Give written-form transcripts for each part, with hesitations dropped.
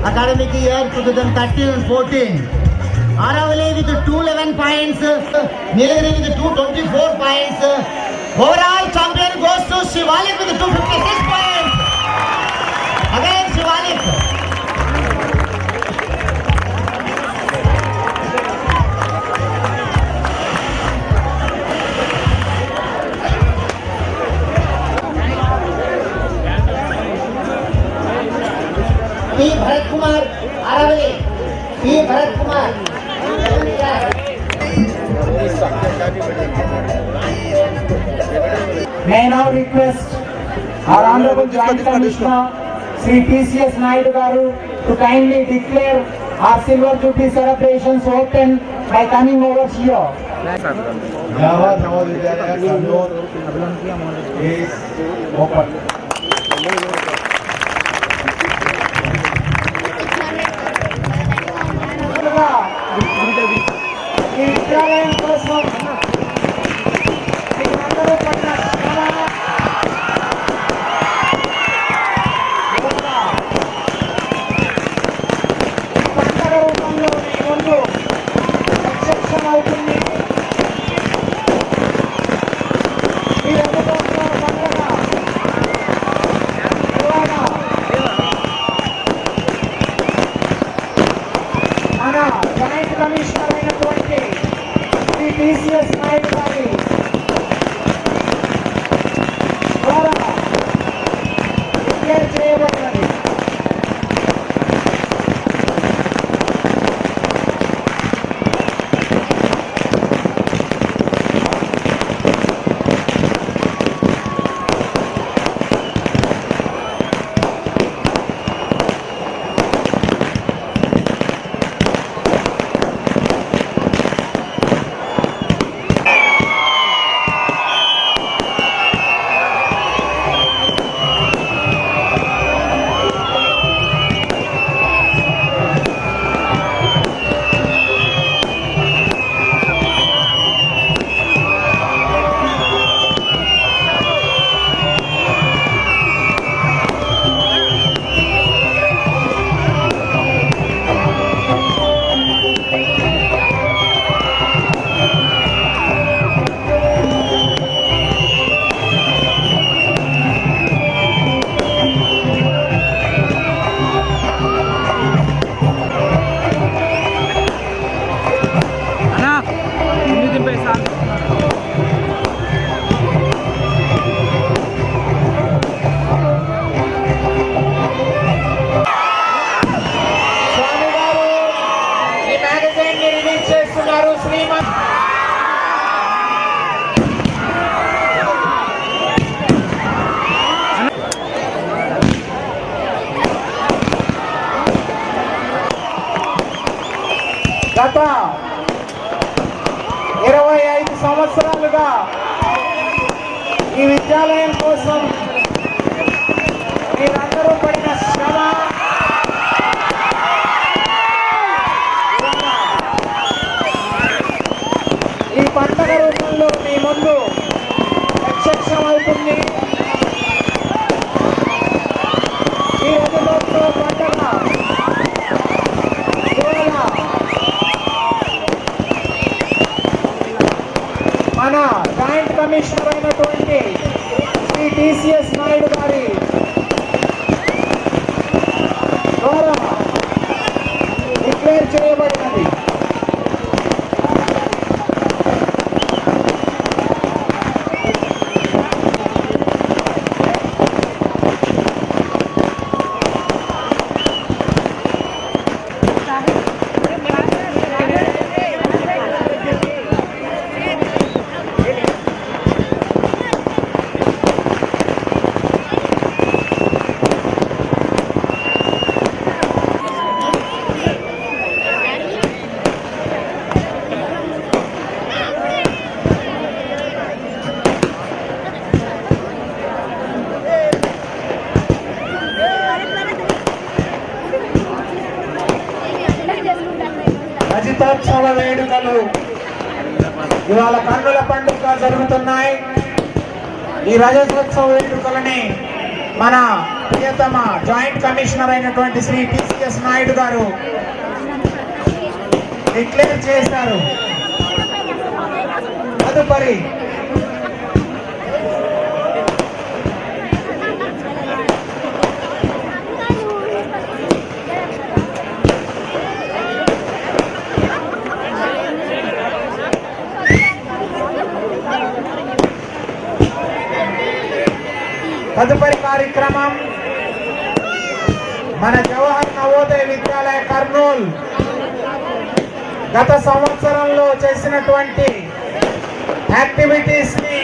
academic year 2013-14. Aravali with 211 points, Nilagiri with 224 points. Overall champion goes to Shivalik with 256 points. Again Shivalik. P. Bharat Kumar, Aravali. P. Bharat Kumar. May I now request our Honorable Joint Commissioner Sri TCS Naidu Garu to kindly declare our Silver Jubilee celebrations open by coming over here. Java Navodaya Kannur is open. ఈ విద్యాలయం కోసం మీరందరూ పడిన శ్రమ పండుగ రూపంలో మీ ముందు ప్రత్యక్షమవుతుంది. ఈ రూపంలో పండుగ మన జాయింట్ కమిషనర్ అయినటువంటి శ్రీ టీసీఎస్ నాయుడు గారి ద్వారా డిక్లేర్ చేయబడినది. గత 25 సంవత్సరాలుగా ఈ విద్యాలయం కోసం మీరందరూ పడిన శ్రమ ఈ పండుగ రూపంలో మీ ముందు ప్రత్యక్షమవుతుంది. ఈ రోజులో పండుగ మన జాయింట్ కమిషనర్ అయినటువంటి శ్రీ టీసీఎస్ నాయుడు గారి ద్వారా డిక్లేర్ చేయబడినది. రజతోత్సవ వేడుకలు ఇవాళ కన్నుల పండుగ జరుగుతున్నాయి. ఈ రజతోత్సవ వేడుకలని మన ప్రియతమ జాయింట్ కమిషనర్ అయినటువంటి శ్రీ టిసిఎస్ నాయుడు గారు డిక్లేర్ చేశారు. తదుపరి కార్యక్రమం మన జవహర్ నవోదయ విద్యాలయ కర్నూల్ గత సంవత్సరంలో చేసినటువంటి యాక్టివిటీస్ ని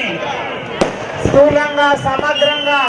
స్థూలంగా సమగ్రంగా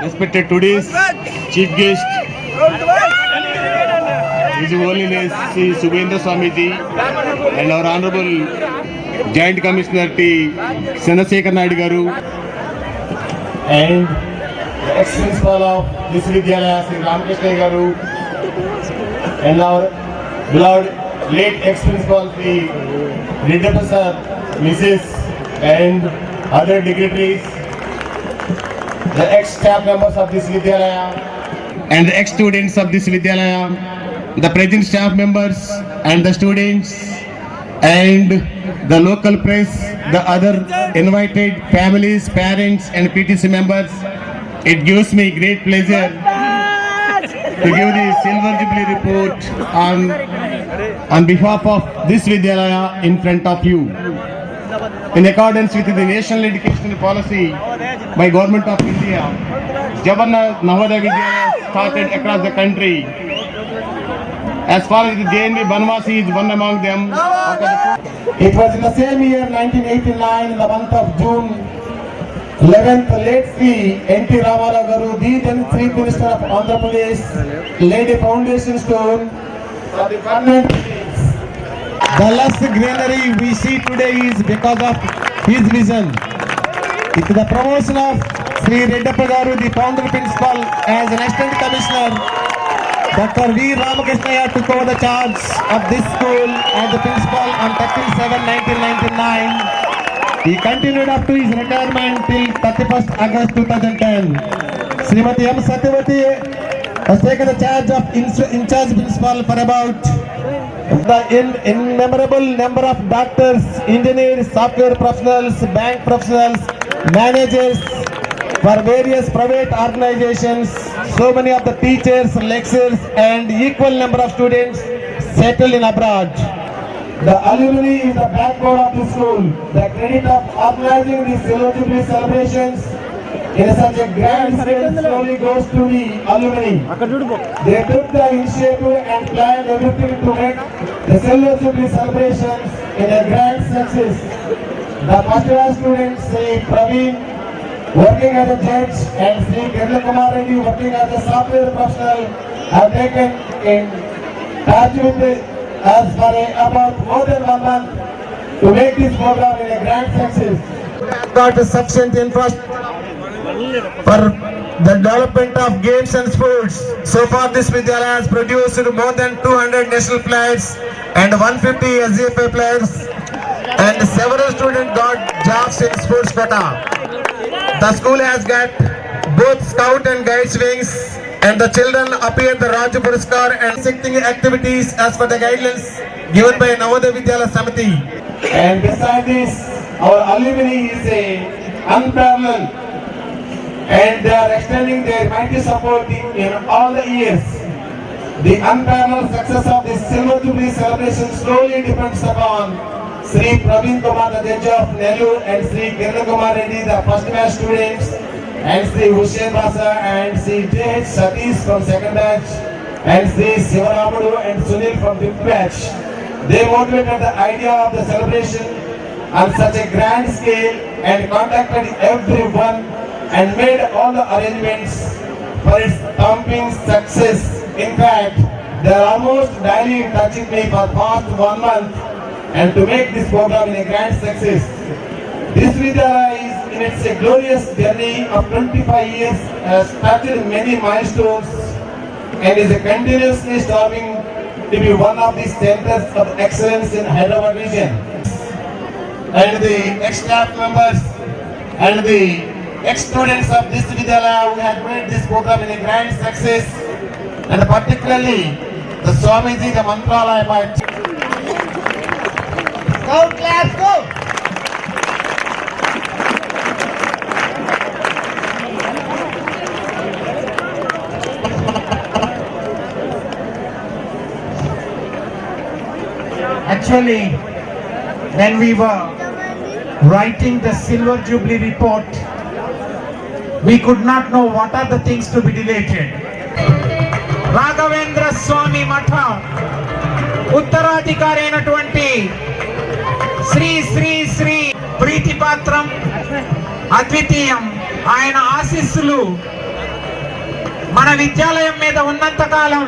respected today's chief guest, His Holiness Sri Subhendra Swamiji and our Honorable Joint Commissioner T. Chandrasekhar Naidu Garu and the ex-principal of this Vidyalaya Sri Ramakrishna Garu and our beloved late ex-principal Sri Reddappa Sir, Mrs. and other dignitaries, the ex-staff members of this Vidyalaya and the ex-students of this Vidyalaya, the present staff members and the students and the local press, the other invited families, parents and PTC members. It gives me great pleasure to give the Silver Jubilee report on behalf of this Vidyalaya in front of you. In accordance with the National Education Policy by Government of India, Jawaharlal Navodaya Vidyalaya started across the country. As far as the JNV Banvasi is one among them. It was in the same year 1989 in the month of June 11th, late Sri N.T. Ramarao Garu, the then Chief Minister of Andhra Pradesh, laid a foundation stone for the permanent peace. The lush greenery we see today is because of his vision. It is the promotion of Sri Reddappa Garu, the founder principal, as an assistant commissioner. Dr. V. Ramakrishna took over the charge of this school as the principal on 13/7/1999. He continued up to his retirement till 31st August 2010. Srimati M. Satyavati has taken the charge of in-charge principal for about the innumerable number of doctors, engineers, software professionals, bank professionals, managers for various private organizations, so many of the teachers, lecturers and equal number of students settled in abroad. The alumni is the backbone of the school. The credit of organizing these Silver Jubilee celebrations in such a grand scale slowly goes to the alumni. They took the initiative and planned everything to make the Silver Jubilee celebrations in a grand success. The first year students, Sri Praveen, working as a judge, and Sri Kirla Kumar Reddy, working as a software professional, have taken in touch with us for about more than 1 month to make this program in a grand success. Got a sufficient infrastructure for the development of games and sports. So far this Vidyalaya has produced more than 200 national players and 150 SGFA players, and several students got jobs in sports quota. The school has got both scout and guides wings, and the children appear the Raju Puraskar and seeking activities as per the guidelines given by Navodaya Vidyalaya Samiti. And beside this, our alumni is unparalleled, and they are extending their mighty support in all the years. The unparalleled success of this Silver Jubilee celebration slowly depends upon Sri Praveen Kumar, the judge of Nellore, and Sri Kirla Kumar Reddy, the first batch students, and Sri Hussain Basa and Sri J.H. Satish from second batch, and Sri Sivaramudu and Sunil from fifth batch. They motivated the idea of the celebration on such a grand scale and contacted everyone and made all the arrangements for its thumping success. In fact, they are almost daily touching me for past 1 month and to make this program in a grand success. This Vidyalaya is in its glorious journey of 25 years, has touched many milestones and is continuously striving to be one of the centers of excellence in Hyderabad region. And the ex-staff members and the ex-students of this Vidyalaya who have made this program in a grand success, and particularly the Swamiji, the Mantralaya by Scout class, go! Actually, when we were writing the Silver Jubilee report, we could not know what are the things to be deleted. Raghavendra Swami Matha, ఉత్తరాధికారి అయినటువంటి శ్రీ శ్రీ శ్రీ ప్రీతిపాత్రం అద్వితీయం. ఆయన ఆశీస్సులు మన విద్యాలయం మీద ఉన్నంతకాలం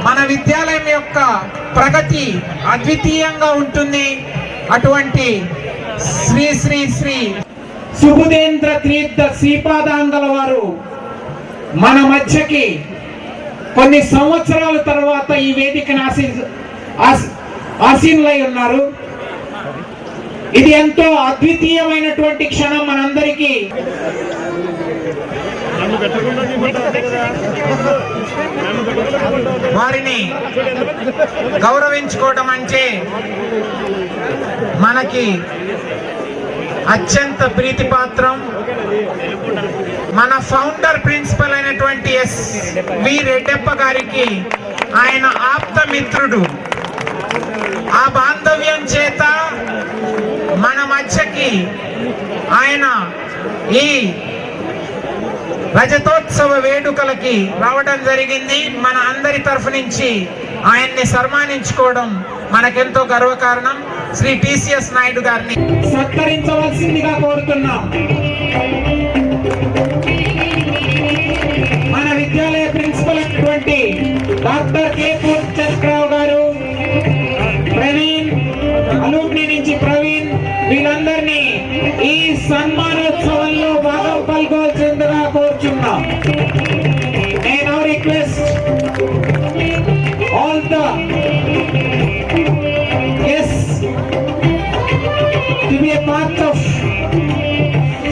మన విద్యాలయం యొక్క ప్రగతి అద్వితీయంగా ఉంటుంది. అటువంటి శ్రీ శ్రీ శ్రీ సుబుధేంద్ర తీర్థ శ్రీపాదాంగల వారు మన మధ్యకి కొన్ని సంవత్సరాల తర్వాత ఈ వేదికను ఆసీనులై ఉన్నారు. ఇది ఎంతో అద్వితీయమైనటువంటి క్షణం మనందరికీ. వారిని గౌరవించుకోవడం అంటే మనకి అత్యంత ప్రీతిపాత్రం. మన ఫౌండర్ ప్రిన్సిపల్ అయినటువంటి ఎస్.వి. రెడ్డప్ప గారికి ఆయన ఆప్త మిత్రుడు. ఆ బాంధవ్యం చేత మన మధ్యకి ఆయన ఈ రజతోత్సవ వేడుకలకి రావడం జరిగింది. మన అందరి తరఫు నుంచి ఆయన్ని సన్మానించుకోవడం మనకెంతో గర్వకారణం. శ్రీ టిసిఎస్ నాయుడు గారిని సత్కరించవలసిందిగా కోరుతున్నాం. మన విద్యాలయ ప్రిన్సిపల్ అయినటువంటి డాక్టర్ కె. పూర్ణచంద్రరావు గారు, ప్రవీణ్, అలూమ్ని నుంచి ప్రవీణ్, వీళ్ళందరినీ ఈ సన్మానోత్సవంలో బాగా పాల్గొవలసిందిగా కోరుచున్నాం. నేను request all the to be a part of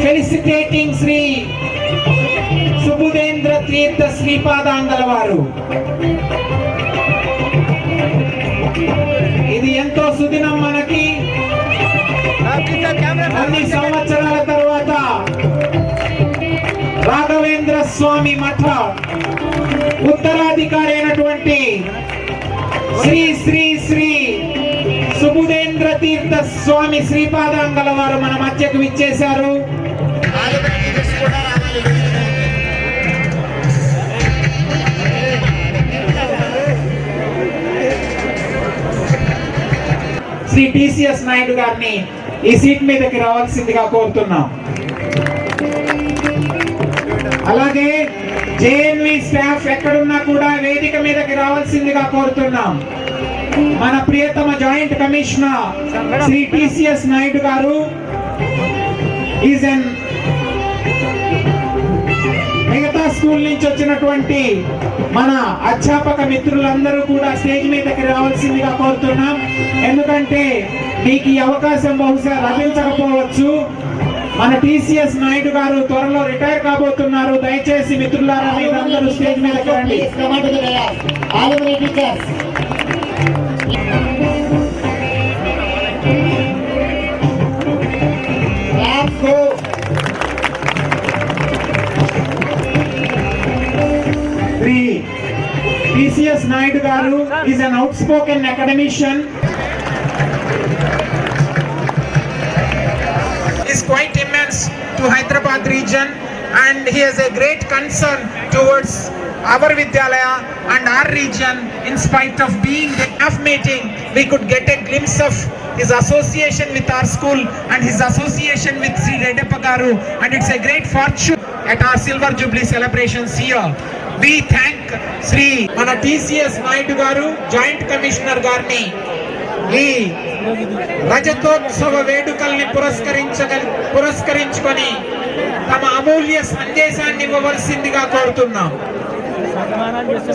felicitating Sri Subudhendra Tirtha Sripadangala varu. ఇది ఎంతో సుదినం మనకి. అన్ని సంవత్సరాల తర్వాత రాఘవేంద్ర స్వామి మఠ ఉత్తరాధికారి అయినటువంటి శ్రీ శ్రీ శ్రీ సుబుధేంద్ర తీర్థ స్వామి శ్రీపాదాంగల వారు మన మధ్యకు విచ్చేశారు. శ్రీ శ్రీ టిసిఎస్ నాయుడు గారిని ఈ సీట్ మీదకి రావాల్సిందిగా కోరుతున్నాం. అలాగే జేఎన్వి స్టాఫ్ ఎక్కడున్నా కూడా వేదిక మీదకి రావాల్సిందిగా కోరుతున్నాం. మన ప్రియతమ జాయింట్ కమిషనర్ శ్రీ టిసిఎస్ నాయుడు గారు ఈజ్ ఎన్ మిగతా స్కూల్ నుంచి వచ్చినటువంటి మన అధ్యాపక మిత్రులందరూ కూడా స్టేజ్ మీదకి రావాల్సిందిగా కోరుతున్నాం. ఎందుకంటే మీకు ఈ అవకాశం బహుశా లభించకపోవచ్చు. మన టిసిఎస్ నాయుడు గారు త్వరలో రిటైర్ కాబోతున్నారు. దయచేసి మిత్రులారా మీరందరూ స్టేజ్ మీదకి రండి. శ్రీ టిసిఎస్ నాయుడు గారు is an out spoken academician. Is quite immense to Hyderabad region, and he has a great concern towards our Vidyalaya and our region. In spite of being the staff meeting, we could get a glimpse of his association with our school and his association with Sri Redappa Garu, and it's a great fortune at our Silver Jubilee celebrations here. We thank Sri Mana TCS Naidu Garu, Joint Commissioner Garni, ఈ రజతోత్సవ వేడుకల్ని పురస్కరించుకొని తమ అమూల్య సందేశాన్ని ఇవ్వవలసిందిగా కోరుతున్నాం.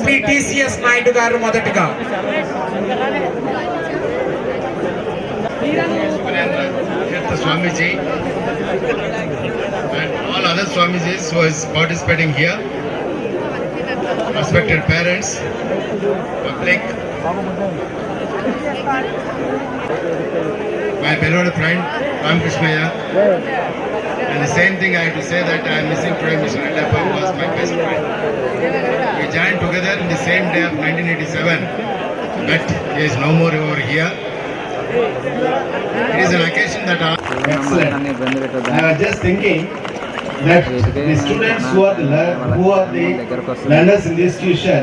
శ్రీ టిసిఎస్ నాయుడు గారు మొదటిగా. Swamiji and all other Swamijis who is participating here, respected parents, public, my beloved friend Ram Krishnaya, and the same thing I have to say that I am missing today. Mr. Redappa was my best friend. We joined together in the same day of 1987, but he is no more over here. It is an occasion that excellent. I was just thinking that the students who are the learners in this institution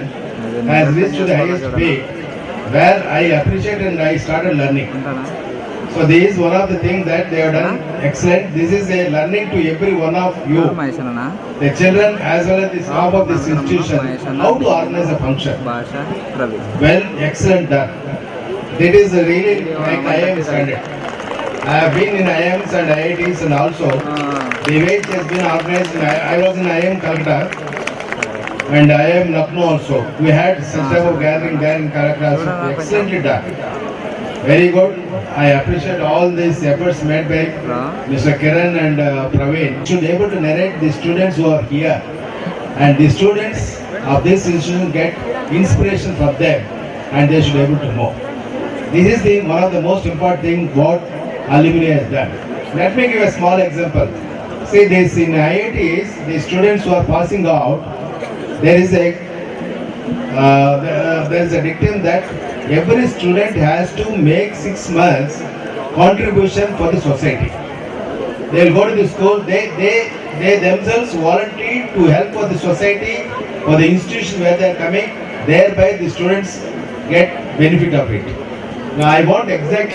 has reached to the highest peak, where I appreciate and I started learning. So this is one of the things that they have done excellent. This is a learning to every one of you, the children as well as the staff of this institution, how to organize a function. Well, excellent done. That is really like IIM standard. I have been in IIMs and IITs, and also the way it has been organized. I was in IIM Calcutta and IIM Lucknow also. We had some type of gathering there in Calcutta. Excellently done. Very good. I appreciate all these efforts made by Mr. Kiran and Praveen. Should be able to narrate the students who are here, and the students of this institution get inspiration from them, and they should be able to know. This is one of the most important thing what alumni has done. Let me give a small example. See this in IITs, the students who are passing out, there is a dictum that every student has to make 6 months contribution for the society. They will go to the school, they themselves volunteer to help for the society, for the institution where they are coming, thereby the students get benefit of it. Now I want exactly